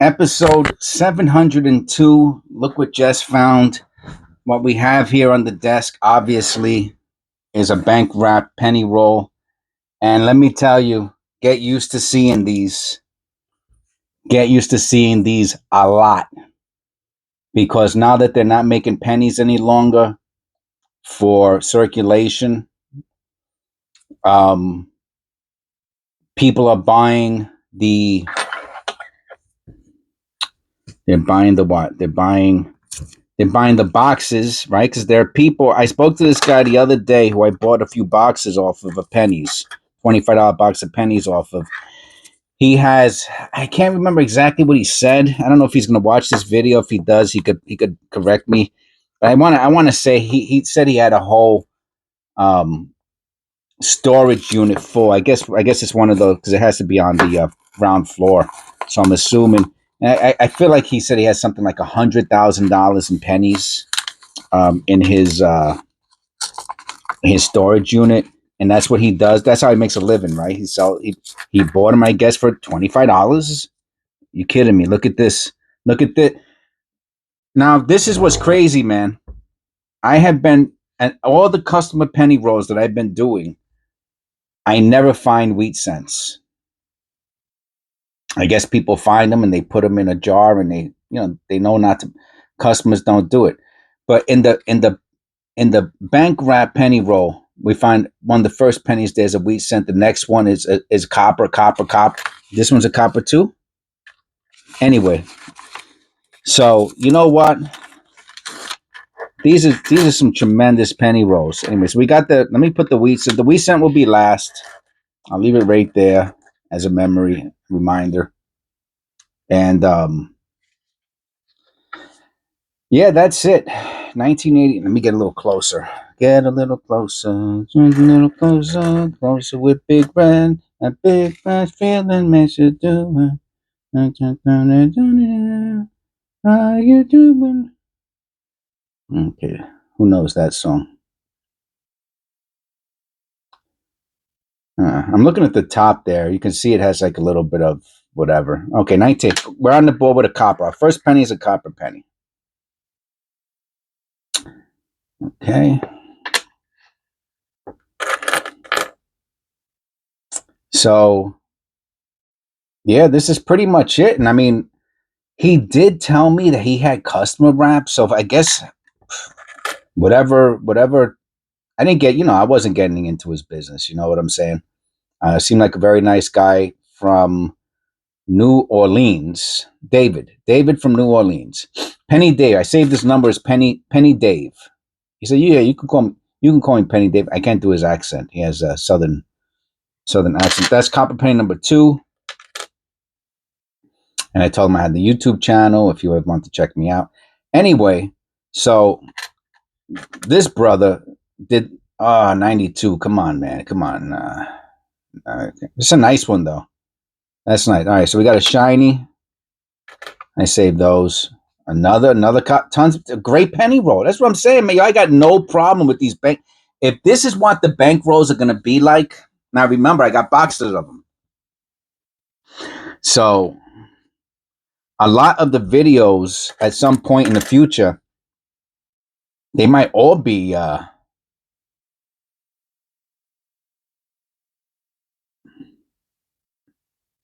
Episode 702. Look what Jess found. What we have here on the desk, obviously, is a bank wrap penny roll. And let me tell you, get used to seeing these. Get used to seeing these a lot. Because now that they're not making pennies any longer for circulation, um, people are buying the. They're buying the what? They're buying the boxes, right? Because there are people. I spoke to this guy the other day who I bought a few boxes off of pennies, $25 box of pennies off of. He has. I can't remember exactly what he said. I don't know if he's going to watch this video. If he does, he could correct me. But I want to say he said he had a whole storage unit full. I guess it's one of those because it has to be on the ground floor. So I'm assuming. And I feel like he said he has something like $100,000 in pennies in his storage unit, and that's what he does. That's how he makes a living, right? He bought them, I guess, for $25. You kidding me? Look at this. Look at this. Now this is what's crazy, man. I have been at all the customer penny rolls that I've been doing. I never find wheat cents. I guess people find them and they put them in a jar, and they know not to. Customers don't do it, but in the bank wrap penny roll, we find one of the first pennies. There's a wheat cent. The next one is copper. This one's a copper too. Anyway, so you know what? These are some tremendous penny rolls. Anyway, so we got the. Let me put the wheat cent. The wheat cent will be last. I'll leave it right there as a memory reminder. And yeah, that's it. 1980. Let me get a little closer. Get a little closer. Closer with Big Red. A big bad feeling makes you do it. How you doing? Okay, who knows that song? I'm looking at the top there. You can see it has like a little bit of whatever. Okay, 19. We're on the board with a copper. Our first penny is a copper penny. Okay. So, yeah, this is pretty much it. And I mean, he did tell me that he had customer wrap. So I guess whatever, I didn't get, I wasn't getting into his business. You know what I'm saying? Seemed like a very nice guy from New Orleans. David from New Orleans. Penny Dave. I saved his number as Penny Dave. He said, "Yeah, you can call me Penny Dave." I can't do his accent. He has a southern accent. That's copper penny number 2. And I told him I had the YouTube channel if you ever want to check me out. Anyway, so this brother did 92. Come on, man. Come on. It's a nice one though. That's nice. All right, so we got a shiny. I saved those. Another tons of great penny roll. That's what I'm saying, man. I got no problem with these bank. If this is what the bank rolls are gonna be like, now remember I got boxes of them. So a lot of the videos at some point in the future, they might all be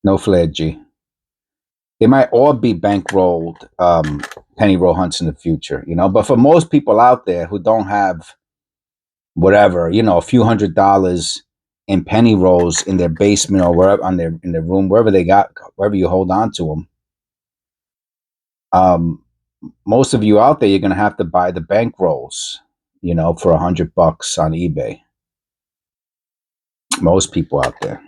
no flare G. They might all be bankrolled penny roll hunts in the future, But for most people out there who don't have whatever, a few $100s in penny rolls in their basement or wherever in their room, wherever you hold on to them. Most of you out there, you're gonna have to buy the bank rolls, for $100 on eBay. Most people out there,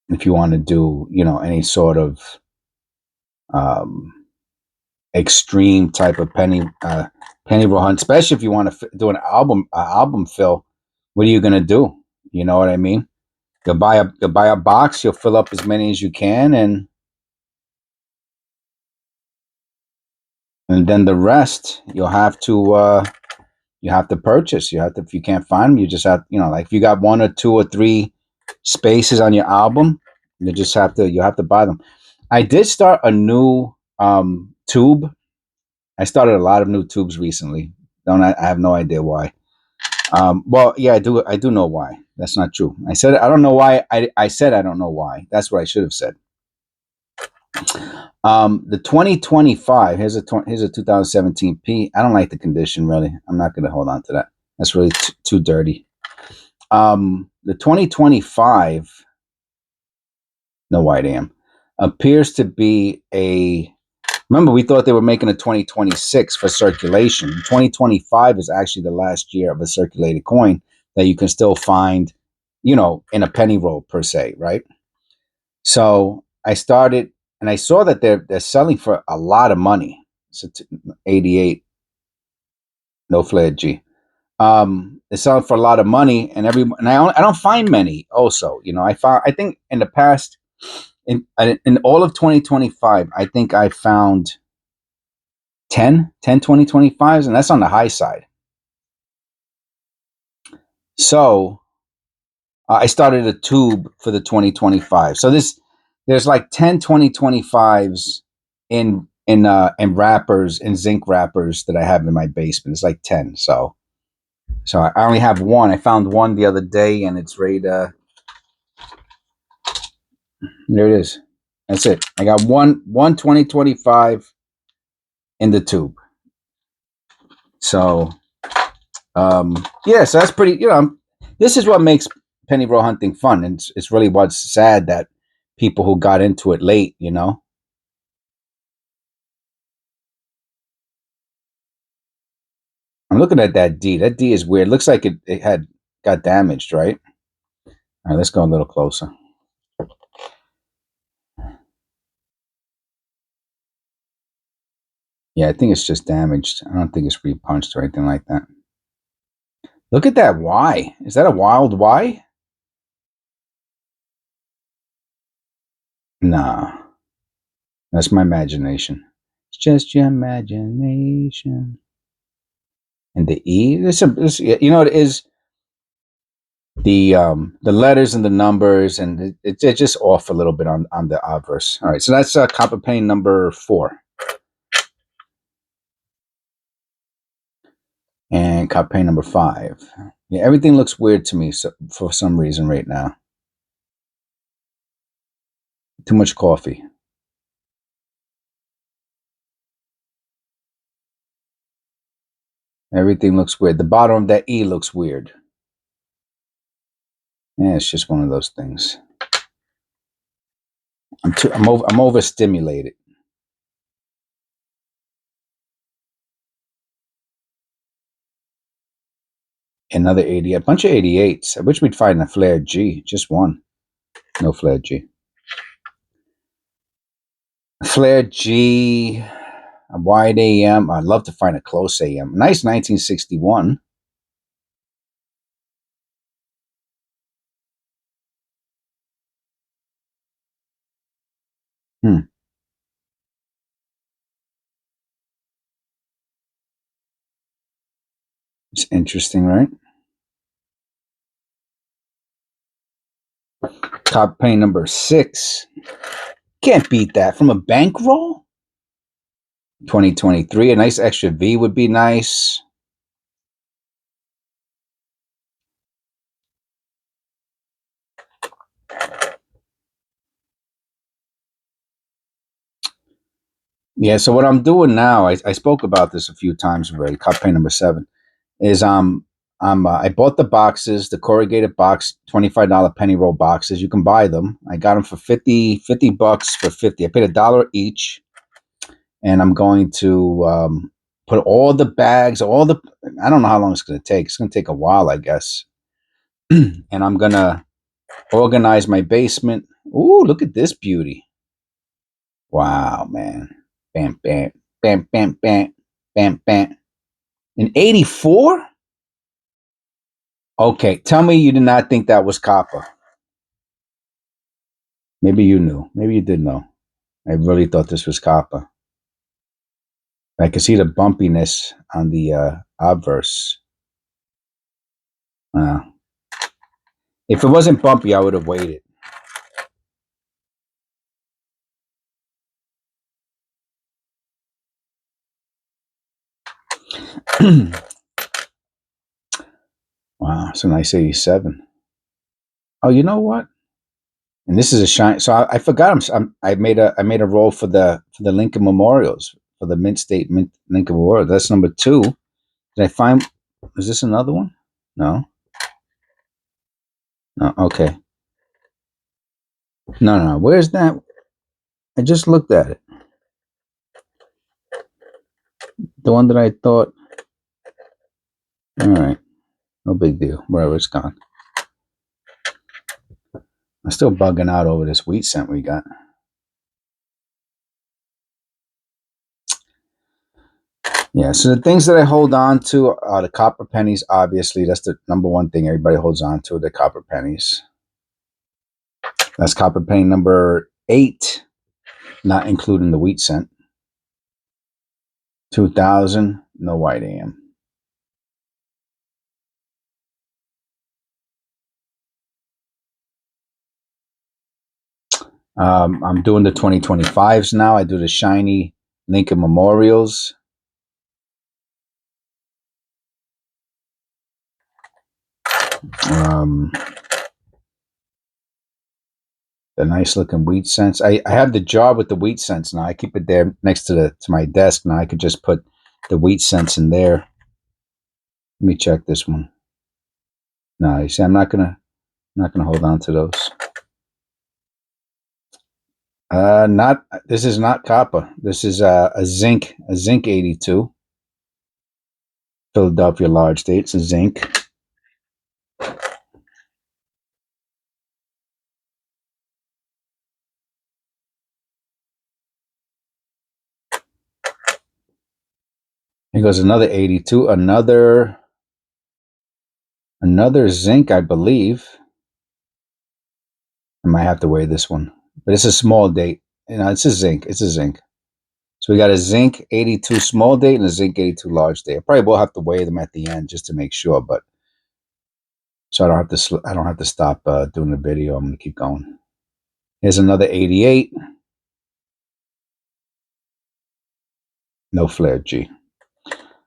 if you want to do, any sort of extreme type of penny roll hunt, especially if you want to do an album fill. What are you gonna do? You know what I mean? You'll buy a box. You'll fill up as many as you can, and then the rest you'll have to purchase. If you can't find them, you just have, like if you got 1 or 2 or 3 spaces on your album, You have to buy them. I did start a new tube. I started a lot of new tubes recently. I have no idea why. Well, yeah, I do know why. That's not true. I said I don't know why. I said I don't know why. That's what I should have said. The 2025. Here's a 2017 P. I don't like the condition really. I'm not going to hold on to that. That's really too dirty. The 2025. No white AM appears to be a. Remember, we thought they were making a 2026 for circulation. 2025 is actually the last year of a circulated coin that you can still find, in a penny roll per se, right? So I started, and I saw that they're selling for a lot of money. So 88, no flared G. They're selling for a lot of money, and I don't find many. Also, I think in the past, in all of 2025, I think I found 10 2025s, and that's on the high side. So I started a tube for the 2025. So there's like 10 2025s in wrappers, in zinc wrappers that I have in my basement. It's like 10. So I only have one. I found one the other day, and it's right. There it is. That's it. I got one 2025 in the tube. So yeah, so that's pretty. This is what makes penny roll hunting fun, and it's really what's sad that people who got into it late. I'm looking at that D. That D is weird. Looks like it had got damaged, right? All right, let's go a little closer. Yeah, I think it's just damaged. I don't think it's repunched or anything like that. Look at that Y. Is that a wild Y? Nah, that's my imagination. It's just your imagination. And the E, it is the letters and the numbers, and it's just off a little bit on the obverse. All right, so that's copper penny number 4, and copper penny number 5. Yeah, everything looks weird to me for some reason right now. Too much coffee. Everything looks weird. The bottom of that E looks weird. Yeah, it's just one of those things. I'm overstimulated. Another 80, a bunch of 88s. I wish we'd find a flared G. Just one. No flared G. Flared G, a wide AM. I'd love to find a close AM. Nice 1961. It's interesting, right? Top penny number 6. Can't beat that. From a bankroll? 2023. A nice extra V would be nice. Yeah, so what I'm doing now, I spoke about this a few times already. Top penny number 7 is I bought the boxes, the corrugated box, $25 penny roll boxes. You can buy them. I got them for 50 bucks for 50. I paid $1 each, and I'm going to put all the bags, I don't know how long it's going to take. It's going to take a while, I guess. And I'm going to organize my basement. Ooh, look at this beauty. Wow, man. Bam, bam, bam, bam, bam, bam, bam. In 84? Okay, tell me you did not think that was copper. Maybe you knew. Maybe you did know. I really thought this was copper. I can see the bumpiness on the obverse. If it wasn't bumpy, I would have waited. Wow, it's a nice 87. Oh, you know what? And this is a shine. So I forgot. I made a roll for the Lincoln Memorials for the Mint State Mint Lincoln Memorial. That's number 2. Did I find? Is this another one? No. No. Okay. No. No. Where's that? I just looked at it. The one that I thought. All right. No big deal. Wherever it's gone. I'm still bugging out over this wheat scent we got. Yeah, so the things that I hold on to are the copper pennies. Obviously, that's the number one thing everybody holds on to, the copper pennies. That's copper penny number 8, not including the wheat cent. 2000, no white AM. I'm doing the 2025s now. I do the shiny Lincoln Memorials. The nice looking wheat cents. I have the jar with the wheat cents now. I keep it there next to my desk now. I could just put the wheat cents in there. Let me check this one. No, you see, I'm not gonna hold on to those. Not this is not copper. This is a zinc 82. Philadelphia large date. It's a zinc. Here goes another 82. Another zinc, I believe. I might have to weigh this one, but it's a small date. You know, it's a zinc. It's a zinc. So we got a zinc 82 small date and a zinc 82 large date. I probably will have to weigh them at the end just to make sure, but so I don't have to stop doing the video. I'm gonna keep going. Here's another 88. No flare G.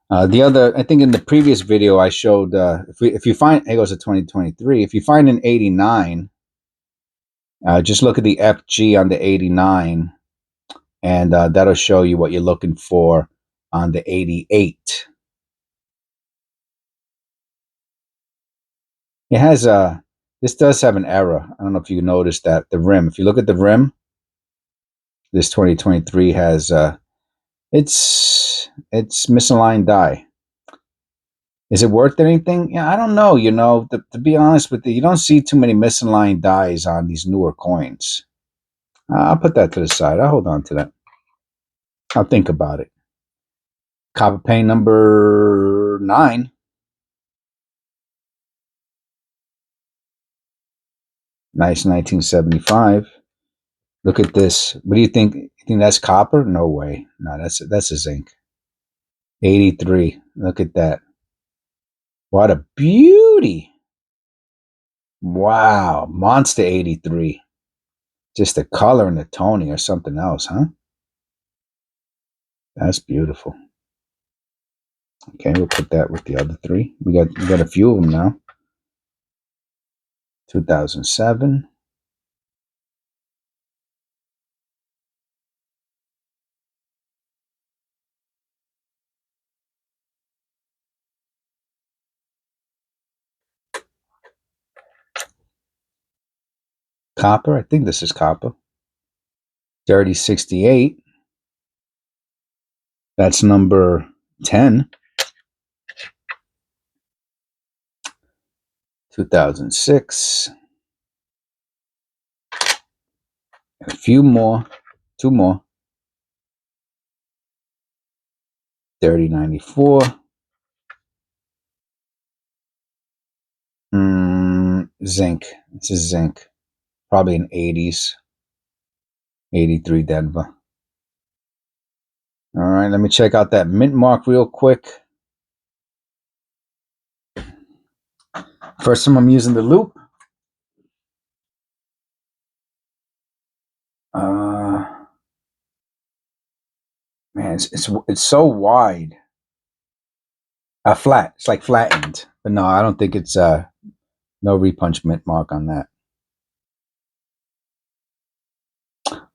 The other, I think in the previous video I showed, if you find, here goes to 2023. If you find an 89, just look at the FG on the 89, and that'll show you what you're looking for on the 88. It has this does have an error. I don't know if you noticed that the rim. If you look at the rim, this 2023 has it's misaligned die. Is it worth anything? Yeah, I don't know. You know, to be honest with you, you don't see too many misaligned dies on these newer coins. I'll put that to the side. I'll hold on to that. I'll think about it. Copper penny number 9. Nice 1975. Look at this. What do you think? You think that's copper? No way. No, that's a zinc. 83. Look at that. What a beauty. Wow. Monster 83. Just the color and the toning or something else, huh? That's beautiful. Okay, we'll put that with the other 3. We got a few of them now. 2007. Copper. I think this is copper. Dirty 68. That's number 10. 2006. And a few more. 2 more. Dirty 94. Zinc. This is zinc. Probably in 80s. 83 Denver. All right, let me check out that mint mark real quick. First time I'm using the loop. Man, it's so wide. Flat. It's like flattened. But no, I don't think it's no repunchment mark on that.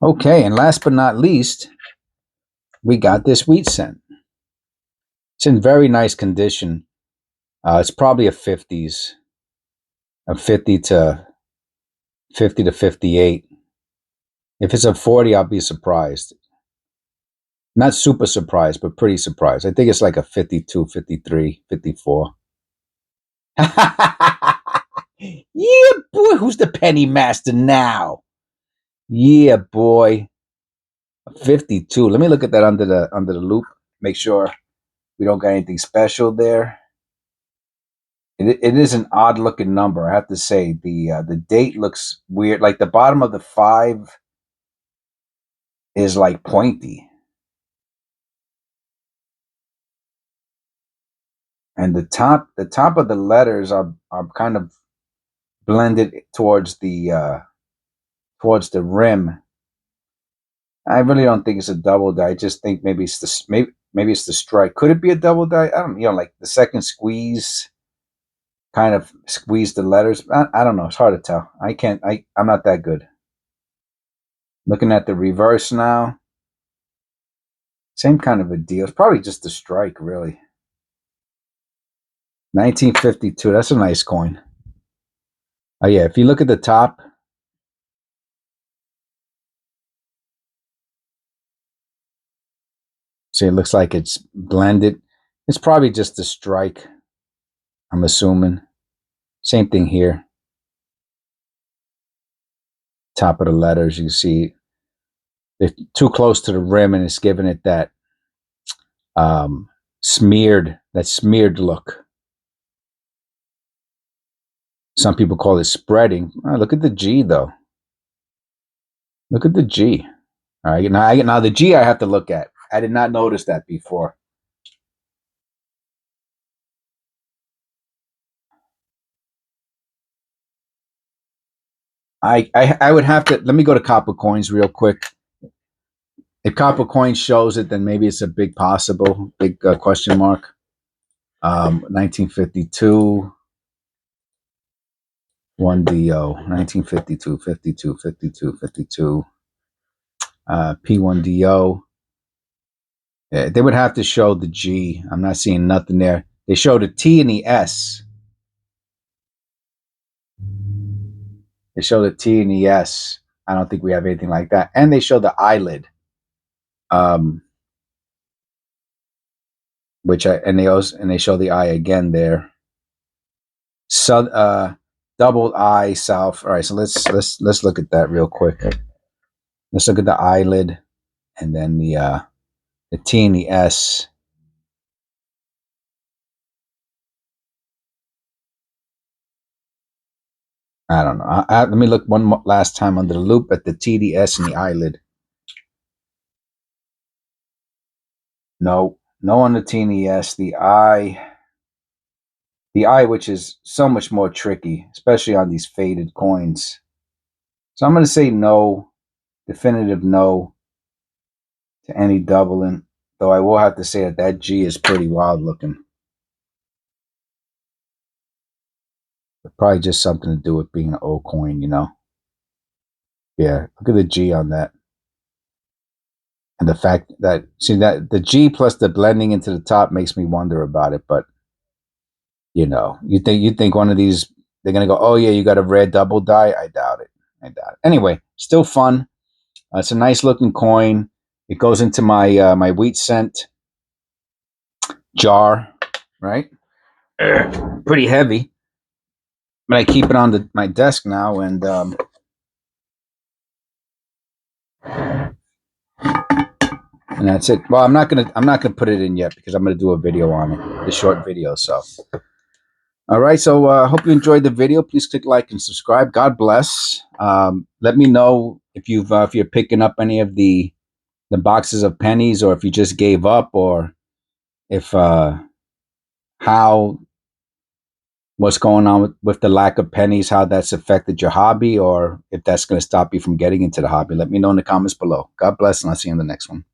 Okay, and last but not least, we got this wheat cent. It's in very nice condition. It's probably a 50s, a 50 to 58. If it's a 40, I'll be surprised. Not super surprised, but pretty surprised. I think it's like a 52, 53, 54. Yeah, boy, who's the penny master now? Yeah, boy. 52. Let me look at that under the loop. Make sure we don't got anything special there. It is an odd looking number, I have to say. The date looks weird. Like the bottom of the 5 is like pointy, and the top of the letters are kind of blended towards the rim. I really don't think it's a double die. I just think maybe it's maybe it's the strike. Could it be a double die? I don't. Like the second squeeze kind of squeeze the letters. I don't know. It's hard to tell. I can't. I'm not that good. Looking at the reverse now, same kind of a deal. It's probably just a strike, really. 1952. That's a nice coin. Oh yeah. If you look at the top, see, it looks like it's blended. It's probably just a strike, I'm assuming. Same thing here. Top of the letters, you see they're too close to the rim, and it's giving it that smeared look. Some people call it spreading. Oh, look at the G though. Look at the G. All right, now the G I have to look at. I did not notice that before. I would have to, let me go to Copper Coins real quick. If Copper Coins shows it, then maybe it's a big possible, big question mark. 1952, 1DO, 1952, 52, 52, 52, P1DO. Yeah, they would have to show the G. I'm not seeing nothing there. They show the T and the S. They show the T and the S. I don't think we have anything like that. And they show the eyelid. And they show the eye again there. So double eye south. All right, so let's look at that real quick. Let's look at the eyelid and then the T and the S. I don't know. Let me look one last time under the loop at the T, the S, and the eyelid. No on the T and the S. The eye, which is so much more tricky, especially on these faded coins. So I'm going to say no, definitive no to any doubling. Though I will have to say that G is pretty wild looking. But probably just something to do with being an old coin, Yeah, look at the G on that. And the fact that, see, that the G plus the blending into the top makes me wonder about it. But, you think one of these, they're going to go, oh, yeah, you got a rare double die? I doubt it. Anyway, still fun. It's a nice looking coin. It goes into my my wheat cent jar, right? Pretty heavy. But I keep it on my desk now, and that's it. Well, I'm not gonna put it in yet because I'm gonna do a video on it, the short video. So, all right. So, hope you enjoyed the video. Please click like and subscribe. God bless. Let me know if you're picking up any of the boxes of pennies, or if you just gave up, or if what's going on with the lack of pennies, how that's affected your hobby, or if that's going to stop you from getting into the hobby. Let me know in the comments below. God bless, and I'll see you in the next one.